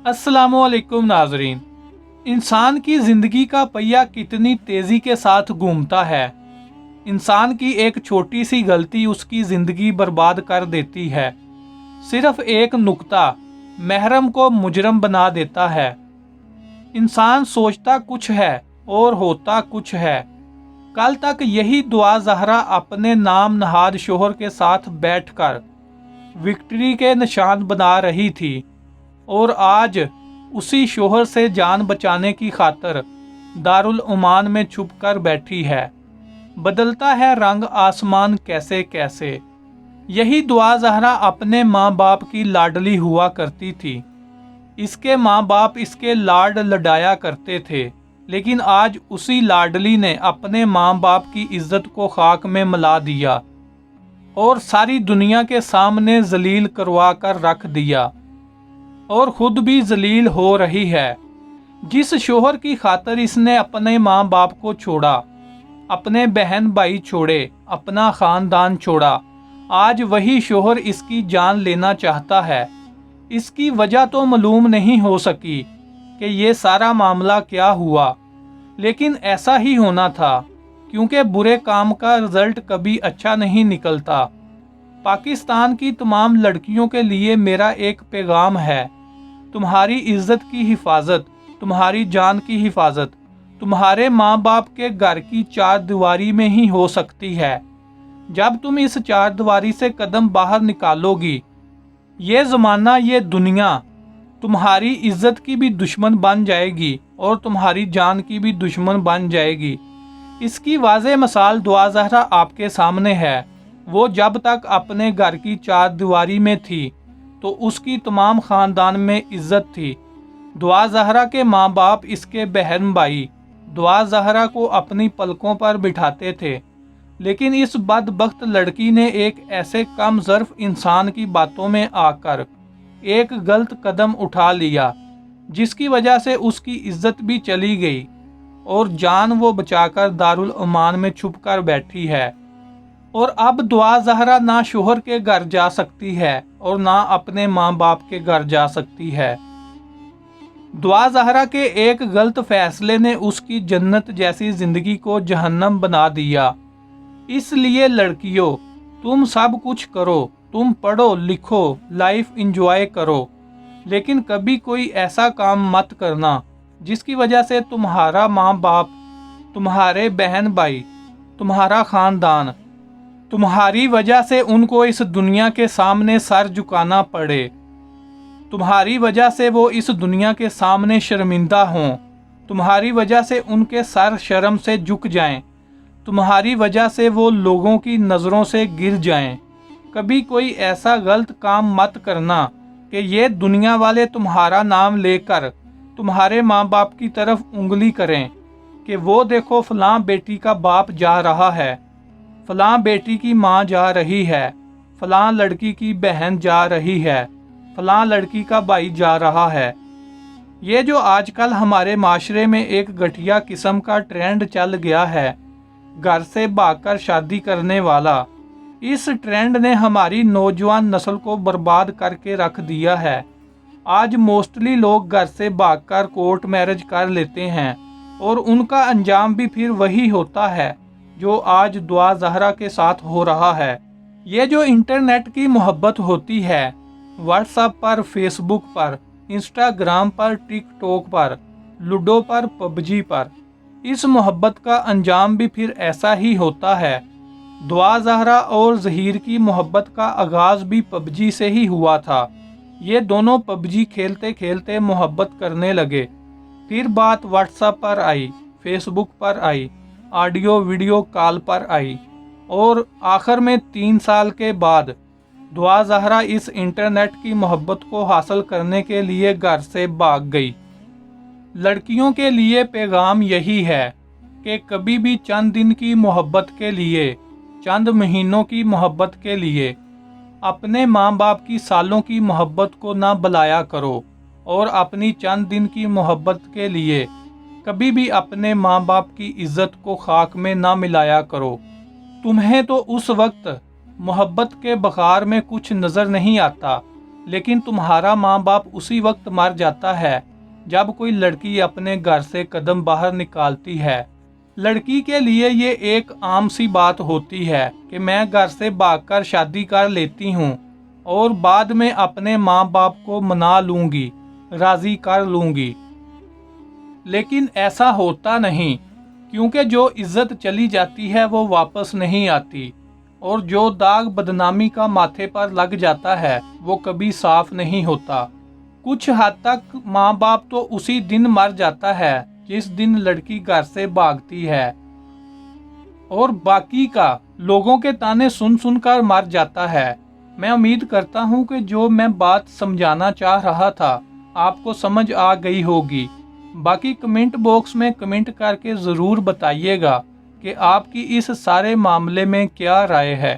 अस्सलामुअलैकुम नाजरीन। इंसान की ज़िंदगी का पहिया कितनी तेज़ी के साथ घूमता है। इंसान की एक छोटी सी गलती उसकी ज़िंदगी बर्बाद कर देती है। सिर्फ एक नुक्ता महरम को मुजरम बना देता है। इंसान सोचता कुछ है और होता कुछ है। कल तक यही दुआ ज़हरा अपने नाम नहाद शोहर के साथ बैठकर विक्ट्री के निशान बना रही थी और आज उसी शोहर से जान बचाने की खातर दारुल उमान में छुप कर बैठी है। बदलता है रंग आसमान कैसे कैसे। यही दुआ ज़हरा अपने माँ बाप की लाडली हुआ करती थी। इसके माँ बाप इसके लाड लडाया करते थे, लेकिन आज उसी लाडली ने अपने माँ बाप की इज्जत को खाक में मिला दिया और सारी दुनिया के सामने जलील करवा कर रख दिया और खुद भी जलील हो रही है। जिस शोहर की खातर इसने अपने माँ बाप को छोड़ा, अपने बहन भाई छोड़े, अपना खानदान छोड़ा, आज वही शोहर इसकी जान लेना चाहता है। इसकी वजह तो मालूम नहीं हो सकी कि ये सारा मामला क्या हुआ, लेकिन ऐसा ही होना था, क्योंकि बुरे काम का रिजल्ट कभी अच्छा नहीं निकलता। पाकिस्तान की तमाम लड़कियों के लिए मेरा एक पैगाम है। तुम्हारी इज्जत की हिफाजत, तुम्हारी जान की हिफाजत तुम्हारे माँ बाप के घर की चार दीवारी में ही हो सकती है। जब तुम इस चार दीवारी से कदम बाहर निकालोगी, ये ज़माना, ये दुनिया तुम्हारी इज्जत की भी दुश्मन बन जाएगी और तुम्हारी जान की भी दुश्मन बन जाएगी। इसकी वाज़ेह मिसाल दुआ ज़हरा आपके सामने है। वो जब तक अपने घर की चार दीवारी में थी तो उसकी तमाम ख़ानदान में इज्जत थी। दुआ ज़हरा के माँ बाप, इसके बहन भाई दुआ ज़हरा को अपनी पलकों पर बिठाते थे, लेकिन इस बदबख्त लड़की ने एक ऐसे कम ज़र्फ इंसान की बातों में आकर एक गलत कदम उठा लिया, जिसकी वजह से उसकी इज्जत भी चली गई और जान वो बचाकर दारुल उमान में छुप कर बैठी है। और अब दुआ ज़हरा ना शोहर के घर जा सकती है और ना अपने माँ बाप के घर जा सकती है। दुआ ज़हरा के एक गलत फैसले ने उसकी जन्नत जैसी जिंदगी को जहन्नम बना दिया। इसलिए लड़कियों, तुम सब कुछ करो, तुम पढ़ो लिखो, लाइफ इंजॉय करो, लेकिन कभी कोई ऐसा काम मत करना जिसकी वजह से तुम्हारा माँ बाप, तुम्हारे बहन भाई, तुम्हारा खानदान, तुम्हारी वजह से उनको इस दुनिया के सामने सर झुकाना पड़े। तुम्हारी वजह से वो इस दुनिया के सामने शर्मिंदा हों। तुम्हारी वजह से उनके सर शर्म से झुक जाएं। तुम्हारी वजह से वो लोगों की नज़रों से गिर जाएं। कभी कोई ऐसा गलत काम मत करना कि ये दुनिया वाले तुम्हारा नाम लेकर तुम्हारे माँ बाप की तरफ उंगली करें कि वो देखो फलां बेटी का बाप जा रहा है, फलां बेटी की माँ जा रही है, फलां लड़की की बहन जा रही है, फलां लड़की का भाई जा रहा है। ये जो आजकल हमारे माशरे में एक घटिया किस्म का ट्रेंड चल गया है, घर से भागकर शादी करने वाला, इस ट्रेंड ने हमारी नौजवान नस्ल को बर्बाद करके रख दिया है। आज मोस्टली लोग घर से भागकर कोर्ट मैरिज कर लेते हैं और उनका अंजाम भी फिर वही होता है जो आज दुआ ज़हरा के साथ हो रहा है। ये जो इंटरनेट की मोहब्बत होती है, व्हाट्सएप पर, फेसबुक पर, इंस्टाग्राम पर, टिकटॉक पर, लूडो पर, पबजी पर, इस मोहब्बत का अंजाम भी फिर ऐसा ही होता है। दुआ ज़हरा और ज़हीर की मोहब्बत का आगाज़ भी पबजी से ही हुआ था। ये दोनों पबजी खेलते खेलते मोहब्बत करने लगे। फिर बात व्हाट्सएप पर आई, फेसबुक पर आई, ऑडियो वीडियो कॉल पर आई और आखिर में 3 साल के बाद दुआ ज़हरा इस इंटरनेट की मोहब्बत को हासिल करने के लिए घर से भाग गई। लड़कियों के लिए पैगाम यही है कि कभी भी चंद दिन की मोहब्बत के लिए, चंद महीनों की मोहब्बत के लिए अपने माँ बाप की सालों की मोहब्बत को ना बुलाया करो और अपनी चंद दिन की मोहब्बत के लिए कभी भी अपने माँ बाप की इज्जत को खाक में ना मिलाया करो। तुम्हें तो उस वक्त मोहब्बत के बखार में कुछ नज़र नहीं आता लेकिन तुम्हारा माँ बाप उसी वक्त मर जाता है जब कोई लड़की अपने घर से कदम बाहर निकालती है। लड़की के लिए ये एक आम सी बात होती है कि मैं घर से भागकर शादी कर लेती हूँ और बाद में अपने माँ बाप को मना लूंगी, राजी कर लूंगी। लेकिन ऐसा होता नहीं, क्योंकि जो इज्जत चली जाती है वो वापस नहीं आती, और जो दाग बदनामी का माथे पर लग जाता है वो कभी साफ नहीं होता। कुछ हद तक माँ बाप तो उसी दिन मर जाता है जिस दिन लड़की घर से भागती है, और बाकी का लोगों के ताने सुन सुनकर मर जाता है। मैं उम्मीद करता हूँ कि जो मैं बात समझाना चाह रहा था आपको समझ आ गई होगी। बाकी कमेंट बॉक्स में कमेंट करके ज़रूर बताइएगा कि आपकी इस सारे मामले में क्या राय है।